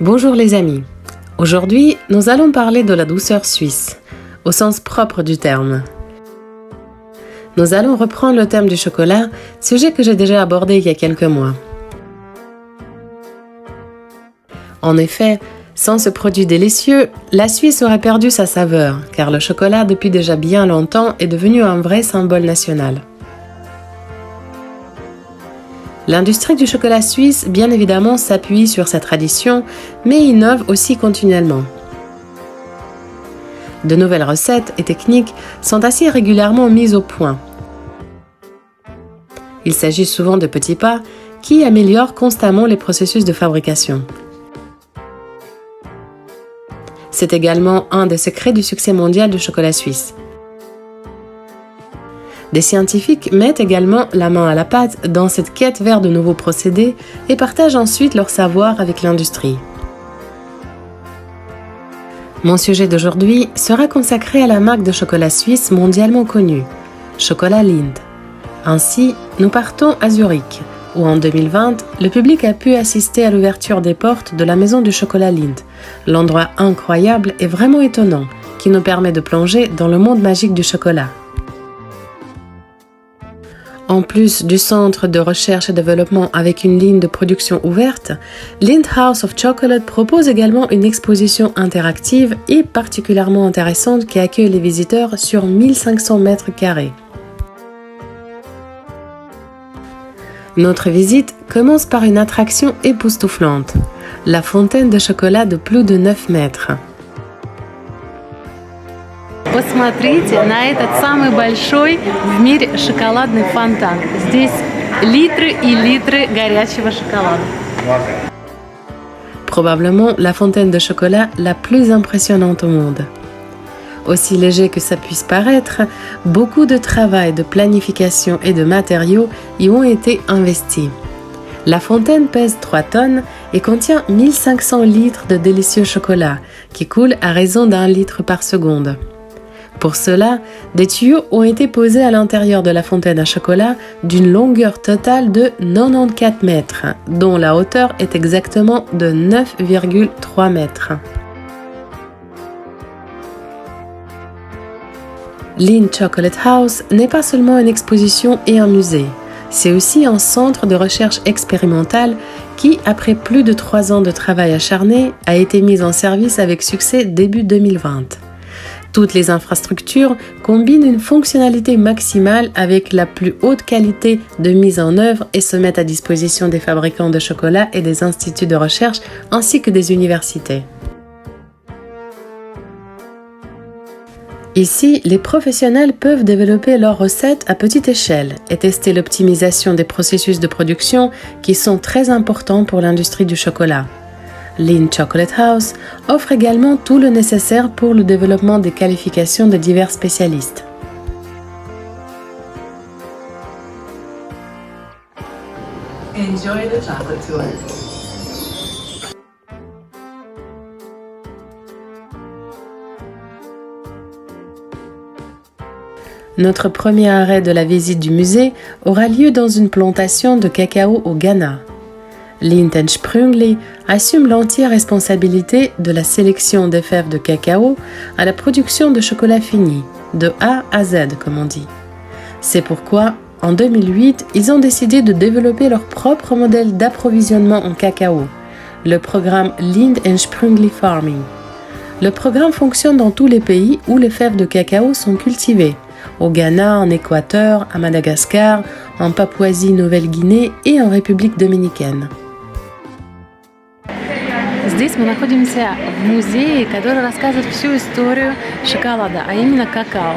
Bonjour les amis, aujourd'hui nous allons parler de la douceur suisse, au sens propre du terme. Nous allons reprendre le thème du chocolat, sujet que j'ai déjà abordé il y a quelques mois. En effet, sans ce produit délicieux, la Suisse aurait perdu sa saveur, car le chocolat depuis déjà bien longtemps est devenu un vrai symbole national. L'industrie du chocolat suisse, bien évidemment, s'appuie sur sa tradition, mais innove aussi continuellement. De nouvelles recettes et techniques sont assez régulièrement mises au point. Il s'agit souvent de petits pas qui améliorent constamment les processus de fabrication. C'est également un des secrets du succès mondial du chocolat suisse. Des scientifiques mettent également la main à la pâte dans cette quête vers de nouveaux procédés et partagent ensuite leur savoir avec l'industrie. Mon sujet d'aujourd'hui sera consacré à la marque de chocolat suisse mondialement connue, Chocolat Lindt. Ainsi, nous partons à Zurich, où en 2020, le public a pu assister à l'ouverture des portes de la maison du chocolat Lindt, l'endroit incroyable et vraiment étonnant qui nous permet de plonger dans le monde magique du chocolat. En plus du centre de recherche et développement avec une ligne de production ouverte, Lindt House of Chocolate propose également une exposition interactive et particulièrement intéressante qui accueille les visiteurs sur 1500 mètres carrés. Notre visite commence par une attraction époustouflante, la fontaine de chocolat de plus de 9 mètres. Посмотрите на этот самый большой в мире шоколадный фонтан. Здесь литры и литры горячего шоколада. Probablement la fontaine de chocolat la plus impressionnante au monde. Aussi léger que ça puisse paraître, beaucoup de travail, de planification et de matériaux y ont été investis. La fontaine pèse 3 tonnes et contient 1500 litres de délicieux chocolat qui coulent à raison d'1 litre par seconde. Pour cela, des tuyaux ont été posés à l'intérieur de la fontaine à chocolat d'une longueur totale de 94 mètres, dont la hauteur est exactement de 9,3 mètres. Lindt Chocolate House n'est pas seulement une exposition et un musée, c'est aussi un centre de recherche expérimentale qui, après plus de 3 ans de travail acharné, a été mis en service avec succès début 2020. Toutes les infrastructures combinent une fonctionnalité maximale avec la plus haute qualité de mise en œuvre et se mettent à disposition des fabricants de chocolat et des instituts de recherche ainsi que des universités. Ici, les professionnels peuvent développer leurs recettes à petite échelle et tester l'optimisation des processus de production qui sont très importants pour l'industrie du chocolat. Lindt Chocolate House offre également tout le nécessaire pour le développement des qualifications de divers spécialistes. Enjoy the chocolate tour. Notre premier arrêt de la visite du musée aura lieu dans une plantation de cacao au Ghana. Lindt & Sprüngli assume l'entière responsabilité de la sélection des fèves de cacao à la production de chocolat fini, de A à Z comme on dit. C'est pourquoi, en 2008, ils ont décidé de développer leur propre modèle d'approvisionnement en cacao, le programme Lindt & Sprüngli Farming. Le programme fonctionne dans tous les pays où les fèves de cacao sont cultivées, au Ghana, en Équateur, à Madagascar, en Papouasie-Nouvelle-Guinée et en République dominicaine. Здесь мы находимся в музее, который рассказывает всю историю шоколада, а именно какао.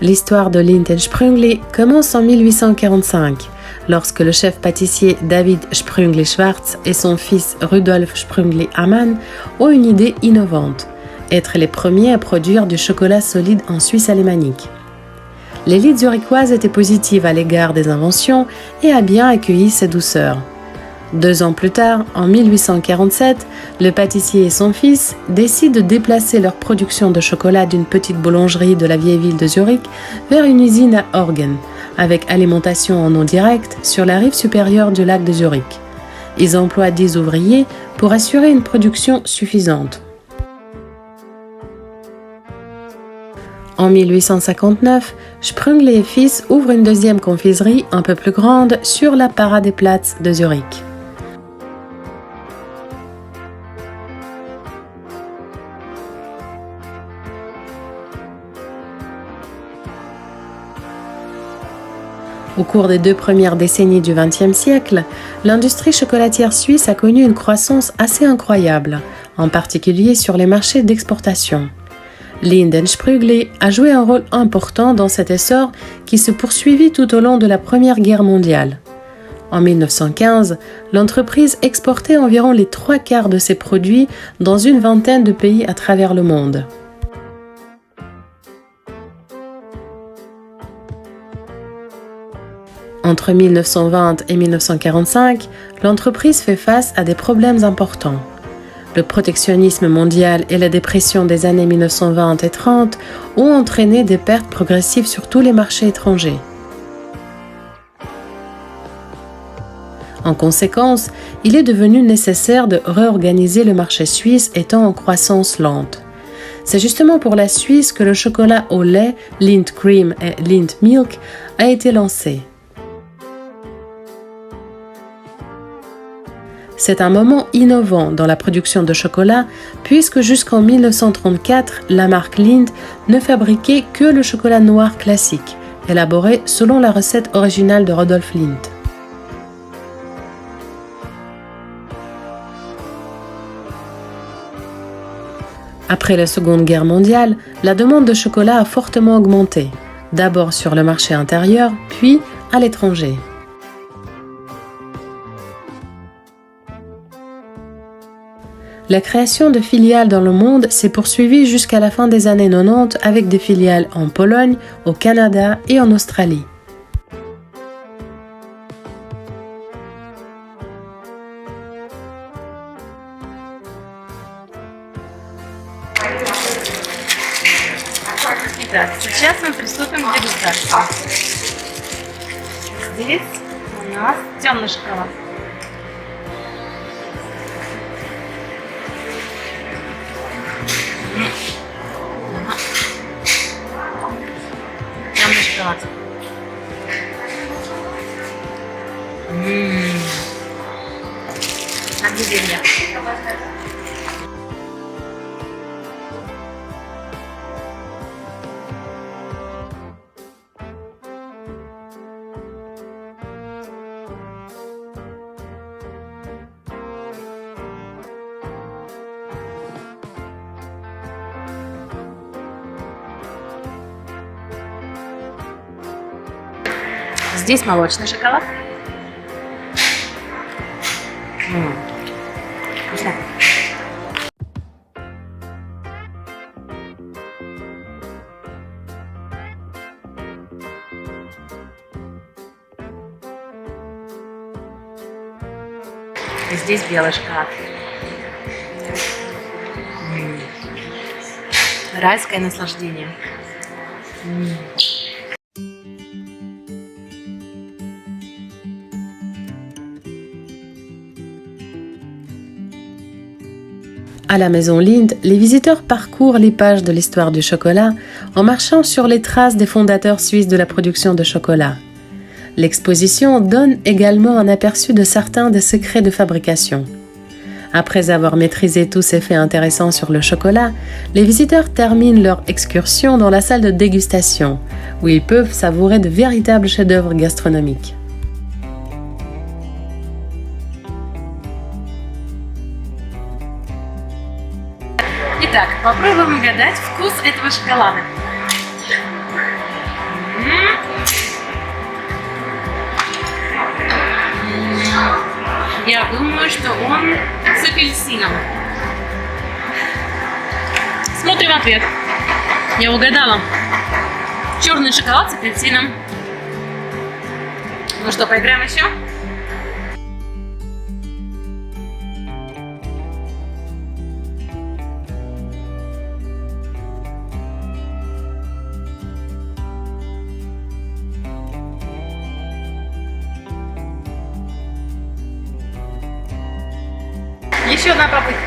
L'histoire de Lindt & Sprüngli commence en 1845, lorsque le chef pâtissier David Sprüngli-Schwarz et son fils Rudolf Sprüngli-Amann ont une idée innovante, être les premiers à produire du chocolat solide en Suisse alémanique. L'élite zurichoise était positive à l'égard des inventions et a bien accueilli ces douceurs. 2 ans plus tard, en 1847, le pâtissier et son fils décident de déplacer leur production de chocolat d'une petite boulangerie de la vieille ville de Zurich vers une usine à Orgen, avec alimentation en eau directe sur la rive supérieure du lac de Zurich. Ils emploient 10 ouvriers pour assurer une production suffisante. En 1859, Sprüngli et fils ouvrent une deuxième confiserie un peu plus grande sur la Paradeplatz de Zurich. Au cours des 2 premières décennies du XXe siècle, l'industrie chocolatière suisse a connu une croissance assez incroyable, en particulier sur les marchés d'exportation. Lindt & Sprüngli a joué un rôle important dans cet essor qui se poursuivit tout au long de la Première Guerre mondiale. En 1915, l'entreprise exportait environ les 3/4 de ses produits dans une vingtaine de pays à travers le monde. Entre 1920 et 1945, l'entreprise fait face à des problèmes importants. Le protectionnisme mondial et la dépression des années 1920 et 30 ont entraîné des pertes progressives sur tous les marchés étrangers. En conséquence, il est devenu nécessaire de réorganiser le marché suisse étant en croissance lente. C'est justement pour la Suisse que le chocolat au lait, Lindt Cream et Lindt Milk, a été lancé. C'est un moment innovant dans la production de chocolat puisque jusqu'en 1934, la marque Lindt ne fabriquait que le chocolat noir classique, élaboré selon la recette originale de Rudolf Lindt. Après la Seconde Guerre mondiale, la demande de chocolat a fortement augmenté, d'abord sur le marché intérieur, puis à l'étranger. La création de filiales dans le monde s'est poursuivie jusqu'à la fin des années 90 avec des filiales en Pologne, au Canada et en Australie. Итак, сейчас мы приступим к дегустации. Здесь у нас темный шоколад. Темный шоколад. Объедение. Здесь молочный шоколад. Вкусно. И здесь белый шоколад. Райское наслаждение. À la maison Lindt, les visiteurs parcourent les pages de l'histoire du chocolat en marchant sur les traces des fondateurs suisses de la production de chocolat. L'exposition donne également un aperçu de certains des secrets de fabrication. Après avoir maîtrisé tous ces faits intéressants sur le chocolat, les visiteurs terminent leur excursion dans la salle de dégustation, où ils peuvent savourer de véritables chefs-d'œuvre gastronomiques. Итак, попробуем угадать вкус этого шоколада. Я думаю, что он с апельсином. Смотрим ответ. Я угадала. Черный шоколад с апельсином. Ну что, поиграем еще? еще одна попытка.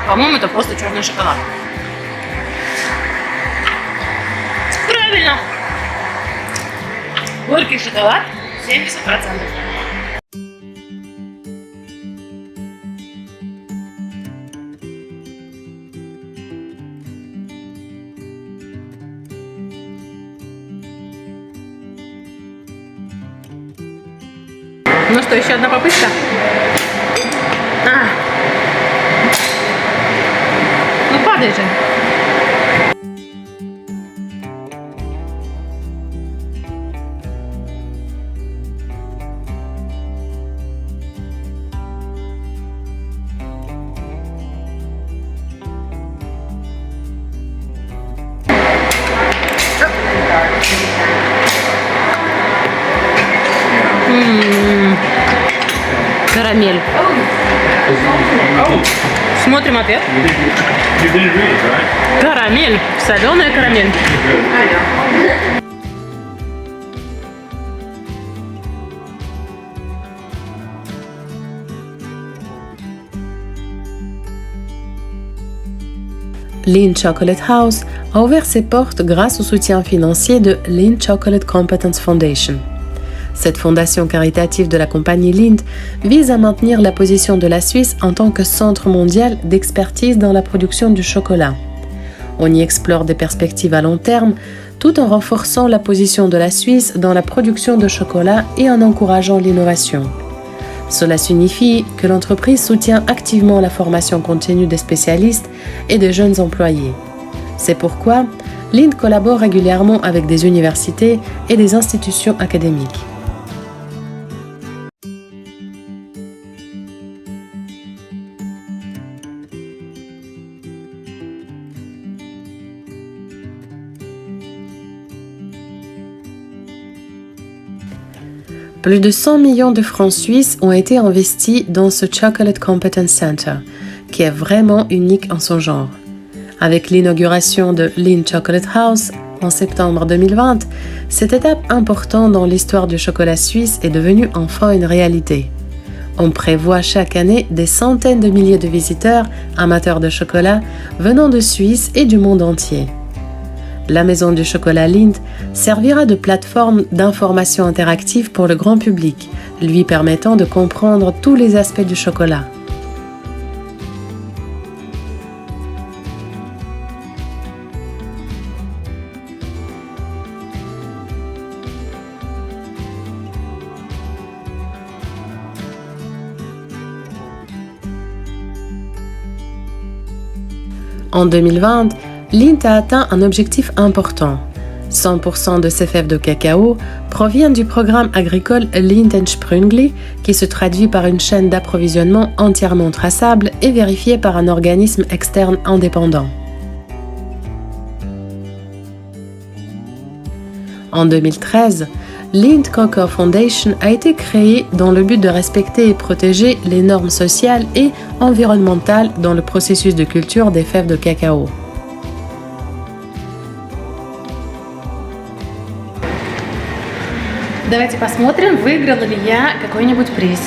По-моему, это просто черный шоколад. Правильно. Горький шоколад 70%. Ну что, еще одна попытка? Ну падай же. Карамель. Смотрим ответ. Карамель. Соленая карамель. Lindt Chocolate House a ouvert ses portes grâce au soutien financier de Lindt Chocolate Competence Foundation. Cette fondation caritative de la compagnie Lindt vise à maintenir la position de la Suisse en tant que centre mondial d'expertise dans la production du chocolat. On y explore des perspectives à long terme tout en renforçant la position de la Suisse dans la production de chocolat et en encourageant l'innovation. Cela signifie que l'entreprise soutient activement la formation continue des spécialistes et des jeunes employés. C'est pourquoi Lindt collabore régulièrement avec des universités et des institutions académiques. Plus de 100 millions de francs suisses ont été investis dans ce Chocolate Competence Center, qui est vraiment unique en son genre. Avec l'inauguration de Lindt Chocolate House en septembre 2020, cette étape importante dans l'histoire du chocolat suisse est devenue enfin une réalité. On prévoit chaque année des centaines de milliers de visiteurs amateurs de chocolat venant de Suisse et du monde entier. La maison du chocolat Lindt servira de plateforme d'information interactive pour le grand public, lui permettant de comprendre tous les aspects du chocolat. En 2020, Lindt a atteint un objectif important. 100% de ses fèves de cacao proviennent du programme agricole Lindt & Sprüngli, qui se traduit par une chaîne d'approvisionnement entièrement traçable et vérifiée par un organisme externe indépendant. En 2013, Lindt Cocoa Foundation a été créée dans le but de respecter et protéger les normes sociales et environnementales dans le processus de culture des fèves de cacao. Давайте посмотрим, выиграла ли я какой-нибудь приз.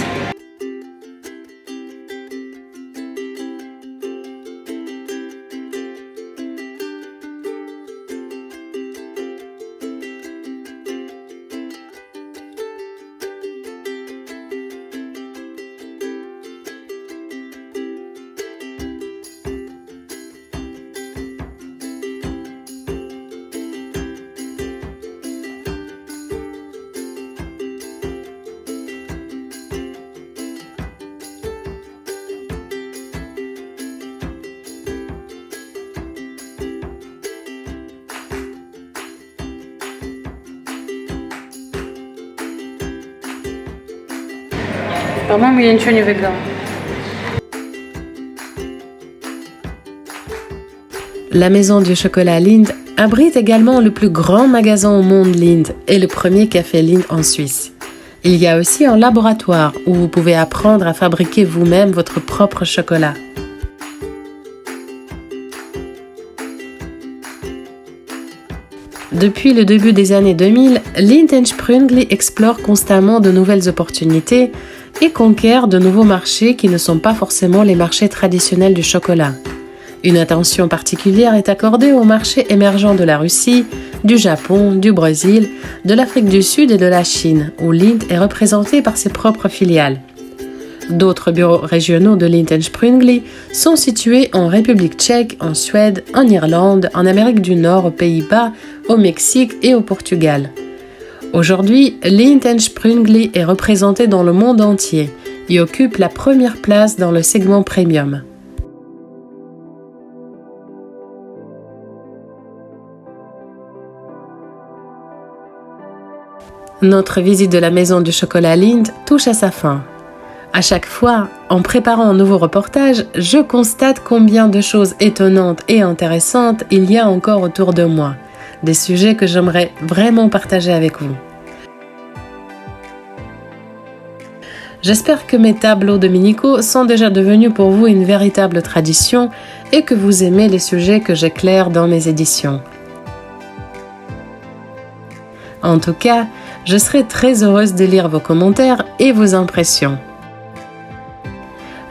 По-моему, я ничего не выиграла. La maison du chocolat Lindt abrite également le plus grand magasin au monde Lindt et le premier café Lindt en Suisse. Il y a aussi un laboratoire où vous pouvez apprendre à fabriquer vous-même votre propre chocolat. Depuis le début des années 2000, Lindt & Sprüngli explore constamment de nouvelles opportunités et conquiert de nouveaux marchés qui ne sont pas forcément les marchés traditionnels du chocolat. Une attention particulière est accordée aux marchés émergents de la Russie, du Japon, du Brésil, de l'Afrique du Sud et de la Chine, où Lindt est représenté par ses propres filiales. D'autres bureaux régionaux de Lindt & Sprüngli sont situés en République tchèque, en Suède, en Irlande, en Amérique du Nord, aux Pays-Bas, au Mexique et au Portugal. Aujourd'hui, Lindt & Sprüngli est représenté dans le monde entier et occupe la première place dans le segment premium. Notre visite de la maison du chocolat Lindt touche à sa fin. À chaque fois, en préparant un nouveau reportage, je constate combien de choses étonnantes et intéressantes il y a encore autour de moi, des sujets que j'aimerais vraiment partager avec vous. J'espère que mes tableaux dominicaux sont déjà devenus pour vous une véritable tradition et que vous aimez les sujets que j'éclaire dans mes éditions. En tout cas, je serai très heureuse de lire vos commentaires et vos impressions.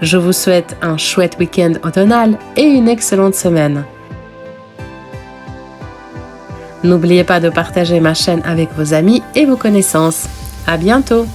Je vous souhaite un chouette week-end automnal et une excellente semaine. N'oubliez pas de partager ma chaîne avec vos amis et vos connaissances. À bientôt!